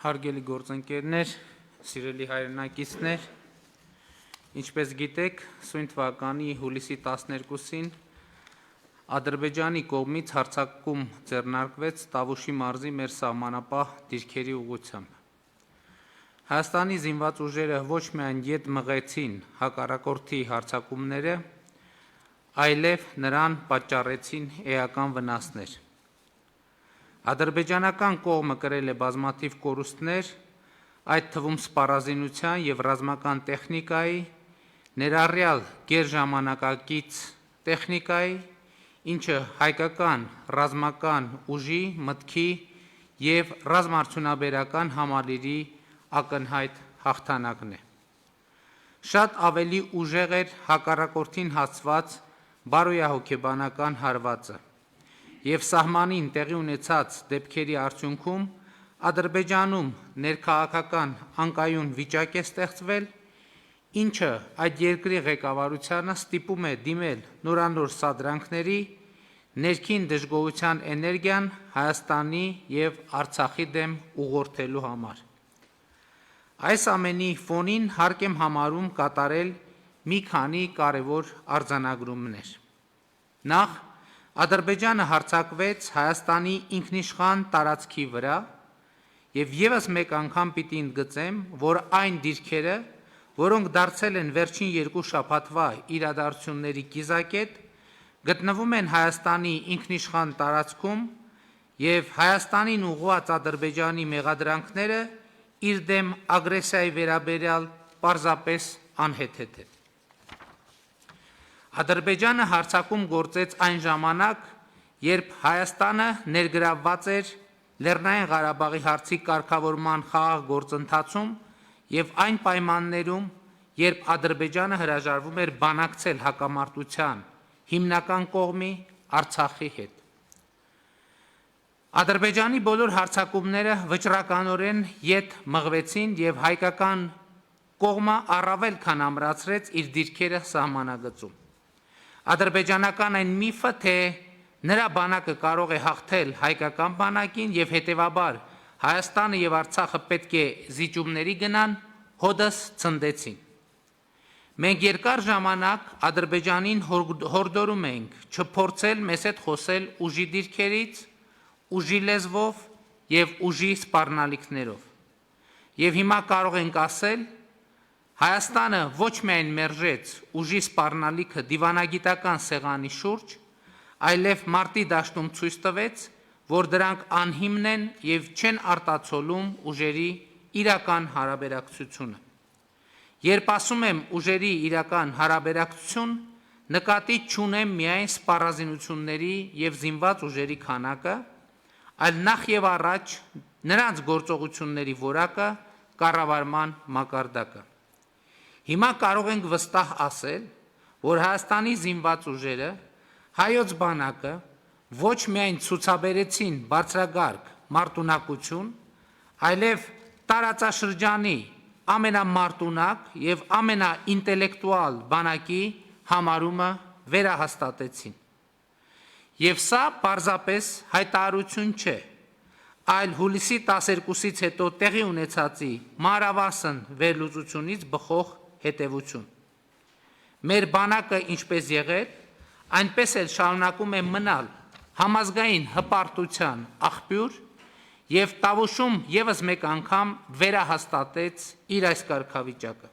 Հարգելի գործընկերներ, սիրելի հայրենակիցներ, ինչպես գիտեք, սույն թվականի հուլիսի 12-ին Ադրբեջանի կողմից հարձակում ձեռնարկվեց Տավուշի մարզի մեր սահմանապահ դիրքերի ուղղությամբ։ Հայաստանի զինված ուժերը ոչ միայն ետ մղեցին հակառակորդի հարձակումները, այլև նրան պատճառեցին էական վնասներ։ Ադրբեջանական կողմը կրել է բազմաթիվ կորուստներ, այդ թվում սպառազինության և ռազմական տեխնիկայի, ներառյալ գերժամանակակից տեխնիկայի, ինչը հայկական ռազմական ուժի, մտքի և ռազմաարդյունաբերական համալիրի ակնհայտ հաղթանակն է։ Շատ ավելի ուժեղ էր հակառակորդին հասցված բարոյահոգեբանական հարվածը, և սահմանին տեղի ունեցած դեպքերի արդյունքում Ադրբեջանում ներքաղաքական անկայուն վիճակ է ստեղծվել, ինչը այդ երկրի ղեկավարությանը ստիպում է դիմել նորանոր սադրանքների, ներքին դժգոհության էներգիան Հայաստանի և Արցախի դեմ ուղղորդելու համար։ Այս ամենի ֆոնին հարկ եմ համարում կատարել մի քանի կարևոր արձանագրումներ։ Նախ, Ադրբեջանը հարձակվեց Հայաստանի ինքնիշխան տարածքի վրա, և ևս մեկ անգամ պիտի ընդգծեմ, որ այն դիրքերը, որոնք դարձել են վերջին երկու շաբաթվա իրադարձությունների կիզակետ, գտնվում են Հայաստանի ինքնիշխան տարածքում և Հայաստանին ուղղված Ադրբեջանի մեղադրանքները իր դեմ ագրեսիայի վերաբերյալ պարզապես անհեթեթ են։ Ադրբեջանը հարձակում գործեց այն ժամանակ, երբ Հայաստանը ներգրավված էր Լեռնային Ղարաբաղի հարցի կարգավորման խաղաղ գործընթացում և այն պայմաններում, երբ Ադրբեջանը հրաժարվում էր բանակցել հակամարտության հիմնական կողմի Արցախի հետ։ Ադրբեջանի բոլոր հարձակումները վճռականորեն ետ մղվեցին և հայկական կողմը առավել քան ամրացրեց իր դիրքերը սահմանագծում։ Ադրբեջանական այն միֆը, թե նրա բանակը կարող է հաղթել հայկական բանակին և հետևաբար Հայաստանը և Արցախը պետք է զիջումների գնան, հօդս ցնդեցին։ Մենք երկար ժամանակ Ադրբեջանին հորդորում էինք չփորձել մեզ հետ խոսել ուժի դիրքերից, ուժի լեզվով և ուժի սպառնալիքներով։ Եվ հիմա կարող ենք ասել, Հայաստանը ոչ միայն մերժեց ուժի սպառնալիքը դիվանագիտական սեղանի շուրջ, այլև մարտի դաշտում ցույց տվեց, որ դրանք անհիմն են և չեն արտացոլում ուժերի իրական հարաբերակցությունը։ Երբ ասում եմ ուժերի իրական հարաբերակցություն, նկատի չունեմ միայն սպառազինությունների և զինված ուժերի քանակը, այլ նախ և առաջ նրանց գործողությունների որակը, կառավարման մակարդակը։ Հիմա կարող ենք վստահ ասել, որ Հայաստանի զինված ուժերը, հայոց բանակը ոչ միայն ցուցաբերեցին բարձրագարկ մարտունակություն, այլև տարածաշրջանի ամենամարտունակ և ամենաինտելեկտուալ բանակի համարումը վերահաստատեցին։ Եվ սա պարզապես հայտարարություն չէ, այլ հուլիսի 12-ից հետո տեղի ունեցածի մանրավասն վերլուծությունից բխող հետևություն։ Մեր բանակը ինչպես եղել, այնպես էլ շարունակում է մնալ համազգային հպարտության աղբյուր և Տավուշում ևս մեկ անգամ վերահաստատեց իր այս կարգավիճակը։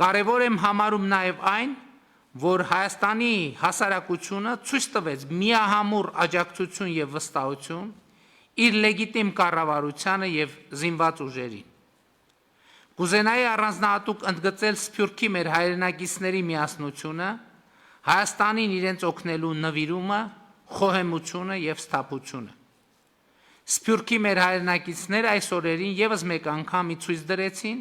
Կարևոր եմ համարում նաև այն, որ Հայաստանի հասարակությունը ցույց տվեց միահամուռ աջակցություն և վստահություն իր լեգիտիմ կառավարությանը և զինված ուժերին։ Կուզենայի առանձնահատուկ ընդգծել Սփյուռքի մեր հայրենակիցների միասնությունը, Հայաստանին իրենց օգնելու նվիրումը, խոհեմությունը և սթափությունը։ Սփյուռքի մեր հայրենակիցները այս օրերին ևս մեկ անգամ ցույց դրեցին,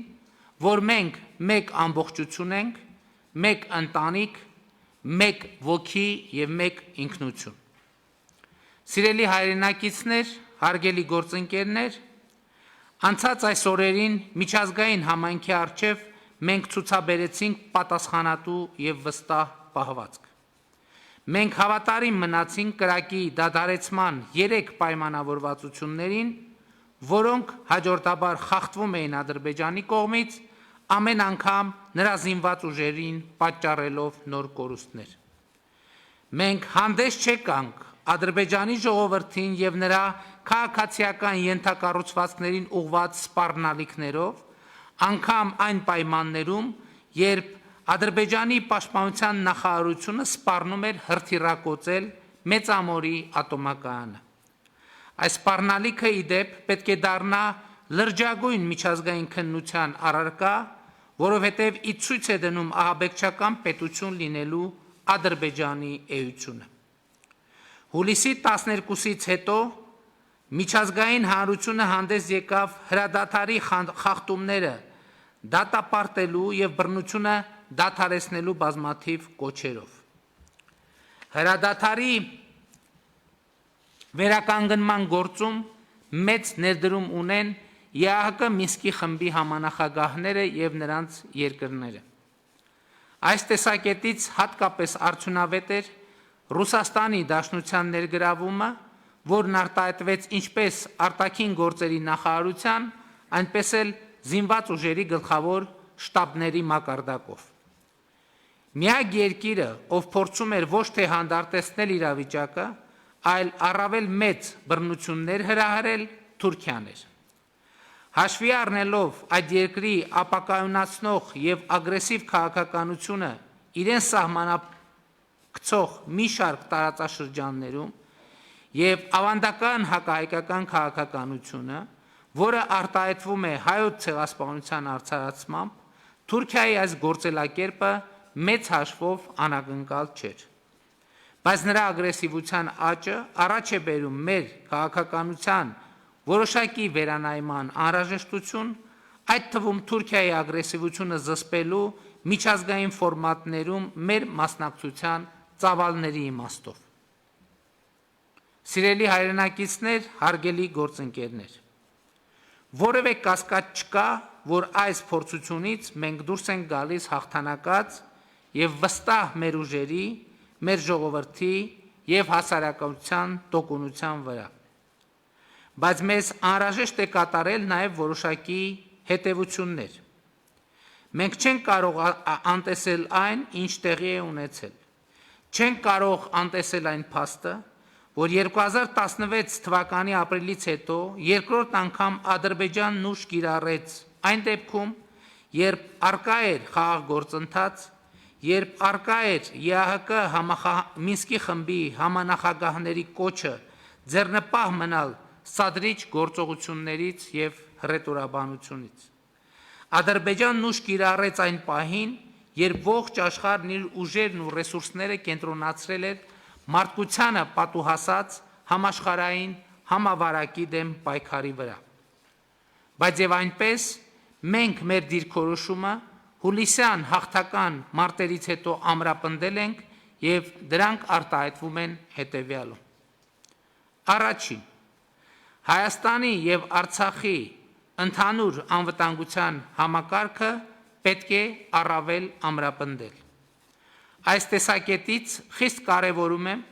որ մենք մեկ ամբողջություն ենք, մեկ ընտանիք, մեկ ոգի և մեկ ինքնություն։ Սիրելի հայրենակիցներ, հարգելի գործընկերներ, անցած այս օրերին միջազգային համայնքի առջև մենք ցուցաբերեցինք պատասխանատու և վստահ պահվածք։ Մենք հավատարիմ մնացինք կրակի դադարեցման 3 պայմանավորվածություններին, որոնք հաջորդաբար խախտվում էին Ադրբեջանի կողմից, ամեն անգամ նրա զինված ուժերին պատճառելով նոր կորուստներ։ Մենք հանդես չեկանք Ադրբեջանի ժողովրդին եւ նրա քաղաքացիական ենթակառուցվածքներին ուղղված սպառնալիքներով, անգամ այն պայմաններում, երբ Ադրբեջանի պաշտպանության նախարարությունը սպառնում էր հրթիռակոծել Մեծամորի ատոմակայանը։ Այս սպառնալիքը ի դեպ պետք է դառնա լրջագույն միջազգային քննության առարկա, որովհետև ի ցույց է դնում ահաբեկչական պետություն լինելու Ադրբեջանի էությունը։ Հուլիսի 12-ից հետո միջազգային հանրությունը հանդես եկավ հրադադարի խախտումները դատապարտելու եւ բռնությունը դադարեցնելու բազմաթիվ կոչերով։ Հրադադարի վերականգնման գործում մեծ ներդրում ունեն ԵԱՀԿ Մինսկի խմբի համանախագահները եւ նրանց երկրները։ Այս տեսակետից հատկապես արդյունավետ էր Ռուսաստանի Դաշնության ներգրավումը, որն արտահայտվեց ինչպես արտաքին գործերի նախարարության, այնպես էլ զինված ուժերի գլխավոր շտաբների մակարդակով։ Միակ երկիրը, ով փորձում էր ոչ թե հանդարտեցնել իրավիճակը, այլ առավել մեծ բռնություններ հրահրել, Թուրքիան էր։ Հաշվի առնելով այդ երկրի ապակայունացնող եւ ագրեսիվ քաղաքականությունը իրեն սահմանակցող մի շարք տարածաշրջաններում եւ ավանդական հակահայկական քաղաքականությունը, որը արտահայտվում է հայոց ցեղասպանության արդարացմամբ, Թուրքիայի այս գործելակերպը մեծ հաշվով անակնկալ չէր։ Բայց նրա ագրեսիվության աճը առաջ է բերում մեր քաղաքականության որոշակի վերանայման անհրաժեշտություն, այդ թվում Թուրքիայի ագրեսիվությունը զսպելու միջազգային ֆորմատներում մեր մասնակցության ծավալների իմաստով։ Սիրելի հայրենակիցներ, հարգելի գործընկերներ, որևէ կասկած չկա, որ այս փորձությունից մենք դուրս ենք գալիս հաղթանակած եւ վստահ մեր ուժերի, մեր ժողովրդի եւ հասարակության տոկունության վրա։ Բայց մեզ անհրաժեշտ է կատարել նաև որոշակի հետևություններ։ Մենք չենք կարող անտեսել այն, ինչ տեղի է ունեցել։ Չենք կարող անտեսել այն փաստը, որ 2016 թվականի ապրիլից հետո երկրորդ անգամ Ադրբեջանն ուժ կիրառեց այն դեպքում, երբ արկա էր խաղաղ գործընթաց, երբ արկա էր ԵԱՀԿ Մինսկի խմբի համանախագահների կոչը ձեռնպահ մնալ սադրիչ գործողություններից եւ հռետորաբանությունից։ Ադրբեջանն ուժ կիրառեց այն պահին, երբ ողջ աշխարհն իր ուժերն ու ռեսուրսները կենտրոնացրել էր մարդկությանը պատուհասած համաշխարհային համավարակի դեմ պայքարի վրա։ Բայց եւ այնպես մենք մեր դիրքորոշումը հուլիսյան հաղթական մարտերից հետո ամրապնդել ենք եւ դրանք արտահայտվում են հետեւյալում։ Առաջին, Հայաստանի եւ Արցախի ընդհանուր անվտանգության համակարգը պետք է առավել ամրապնդել։ Այս տեսակետից խիստ կարևորում եմ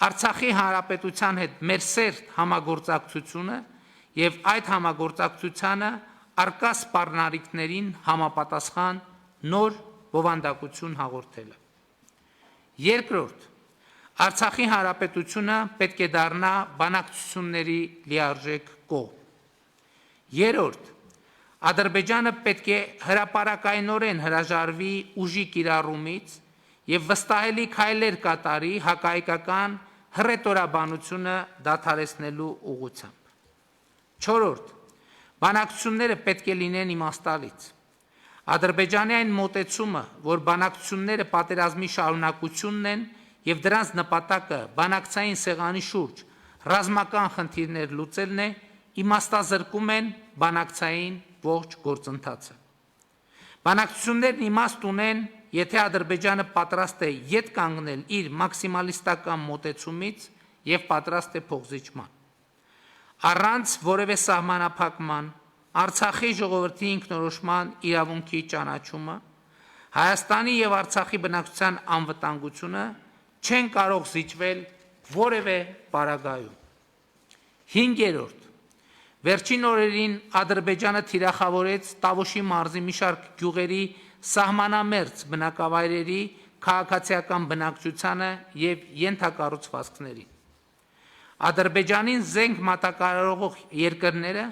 Արցախի հանրապետության հետ մեր սերտ համագործակցությունը եւ այդ համագործակցությանը արկա սպառնալիքներին համապատասխան նոր բովանդակություն հաղորդելը։ Երկրորդ, Արցախի հանրապետությունը պետք է դառնա բանակցությունների լիարժեք կողմ։ Երրորդ, Ադրբեջանը պետք է հրապարակայնորեն հրաժարվի ուժի կիրառումից եւ վստահելի քայլեր կատարի հակահայկական հռետորաբանությունը դադարեցնելու ուղղությամբ։ Չորրորդ, բանակցությունները պետք է լինեն իմաստալից։ Ադրբեջանի այն մոտեցումը, որ բանակցությունները պատերազմի շարունակությունն են եւ դրանց նպատակը բանակցային սեղանի շուրջ ռազմական խնդիրներ լուծելն է, իմաստազրկում են բանակցային ողջ գործընթացը։ Բանակցություններն իմաստ ունեն, եթե Ադրբեջանը պատրաստ է ետ կանգնել իր մաքսիմալիստական մոտեցումից եւ պատրաստ է փոխզիջման։ Առանց որևէ սահմանափակման Արցախի ժողովրդի ինքնորոշման իրավունքի ճանաչումը, Հայաստանի եւ Արցախի բնակչության անվտանգությունը չեն կարող զիջվել որևէ պարագայում։ Հինգերորդ, Վերջին օրերին Ադրբեջանը թիրախավորեց Տավուշի մարզի մի շարք գյուղերի սահմանամերձ բնակավայրերի քաղաքացիական բնակչությանը եւ ենթակառուցվածքներին։ Ադրբեջանին զենք մատակարարող երկրները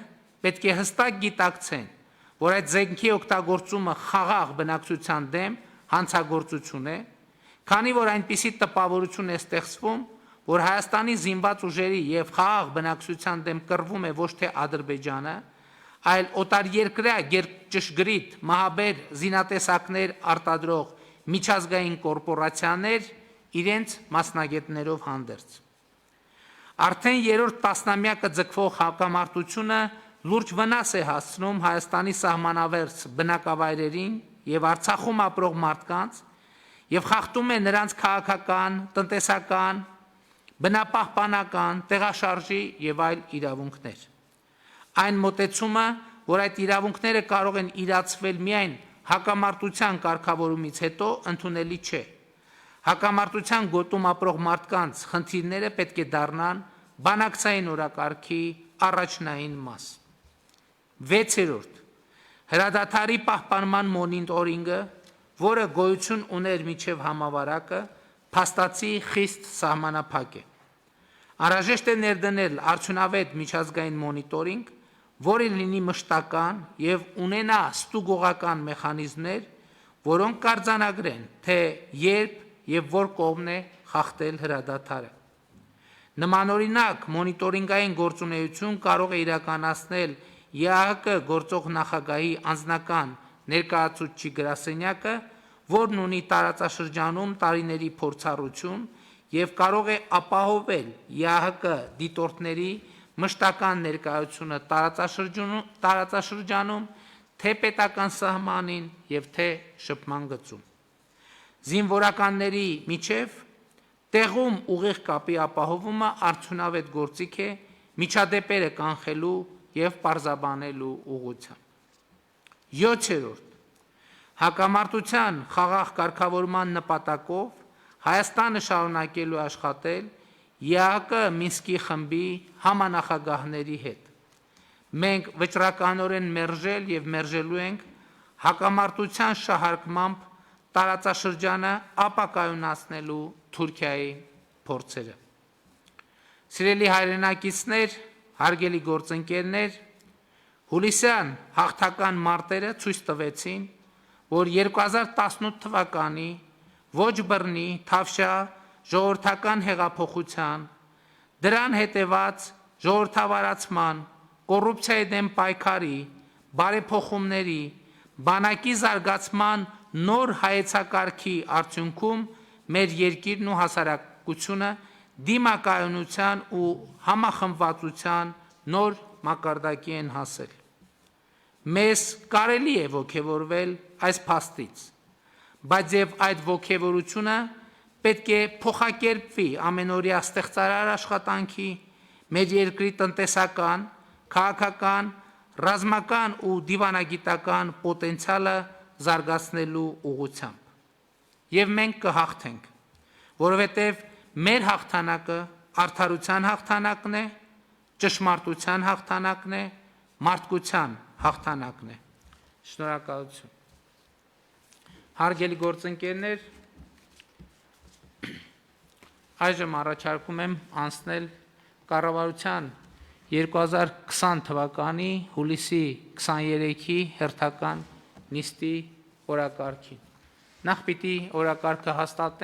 պետք է հստակ գիտակցեն, որ այդ զենքի օգտագործումը խաղաղ բնակչության դեմ հանցագործություն է, քանի որ այնպիսի տպավորություն է ստեղծվում, որ Հայաստանի զինված ուժերի եւ խաղաղ բնակչության դեմ կռվում է ոչ թե Ադրբեջանը, այլ օտարերկրյա ճշգրիտ մահաբեր զինատեսակներ արտադրող միջազգային կորպորացիաներ իրենց մասնագետներով հանդերձ։ Արդեն երրորդ տասնամյակը ձգվող հակամարտությունը լուրջ վնաս է հասցնում Հայաստանի սահմանավերձ բնակավայրերին եւ Արցախում ապրող մարդկանց եւ խախտում է նրանց քաղաքական, տնտեսական, բնապահպանական, տեղաշարժի եւ այլ իրավունքներ։ Այն մոտեցումը, որ այդ իրավունքները կարող են իրացվել միայն հակամարտության կարգավորումից հետո, ընդունելի չէ։ Հակամարտության գոտում ապրող մարդկանց խնդիրները պետք է դառնան բանակցային օրակարգի առաջնային մաս։ 6. Հրադադարի պահպանման մոնիտորինգը, որը գոյություն ուներ մինչև համավարակը, փաստացի խիստ սահմանափակ է։ Անհրաժեշտ է ներդնել արդյունավետ միջազգային մոնիտորինգ, որը լինի մշտական եւ ունենա ստուգողական մեխանիզմներ, որոնք կարձանագրեն, թե երբ եւ որ կողմն է խախտել հրադադարը։ Նմանօրինակ մոնիտորինգային գործունեություն կարող է իրականացնել ԵԱՀԿ գործող նախագահի անձնական ներկայացուցչի գրասենյակը, որն ունի տարածաշրջանում տարիների փորձառություն եւ կարող է ապահովել ԵԱՀԿ դիտորդների մշտական ներկայությունը տարածաշրջանում թե պետական սահմանին եւ թե շփման գծում։ Զինվորականների միջև տեղում ուղիղ կապի ապահովումը արդյունավետ գործիք է միջադեպերը կանխելու եւ պարզաբանելու ուղղությամբ։ 7. Հակամարտության խաղաղ կարգավորման նպատակով Հայաստանը շարունակելու աշխատել ԵԱՀԿ Մինսկի խմբի համանախագահների հետ։ Մենք վճռականորեն մերժել եւ մերժելու ենք հակամարտության շահարկմամբ տարածաշրջանը ապակայունացնելու Թուրքիայի փորձերը։ Սիրելի հայրենակիցներ, հարգելի գործընկերներ, հուլիսյան հաղթական մարտերը ցույց տվեցին, որ 2018 թվականի ոչ բռնի, թավշյա, ժողովրդական հեղափոխության, դրան հետևած ժողովրդավարացման, կոռուպցիայի դեմ պայքարի, բարեփոխումների, բանակի զարգացման նոր հայեցակարգի արդյունքում մեր երկիրն ու հասարակությունը դիմակայունության ու համախմբվածության նոր մակարդակի են հասել։ Մեզ կարելի է ոգևորվել այս փաստից, բայց եւ այդ ոգևորությունը պետք է փոխակերպվի ամենօրյա ստեղծարար աշխատանքի, մեր երկրի տնտեսական, քաղաքական, ռազմական ու դիվանագիտական պոտենցիալը զարգացնելու ուղղությամբ։ Եվ մենք կհաղթենք, որովհետև մեր հաղթանակը արդարության հաղթանակն է, ճշմարտության հաղթանակն է, մարդկության հաղթանակն է։ Շնորհակալություն։ Հարգելի գործընկերներ, այժմ առաջարկում եմ անցնել կառավարության 2020 թվականի հուլիսի 23-ի հերթական նիստի օրակարգին։ Նախ պիտի օրակարգը հաստատենք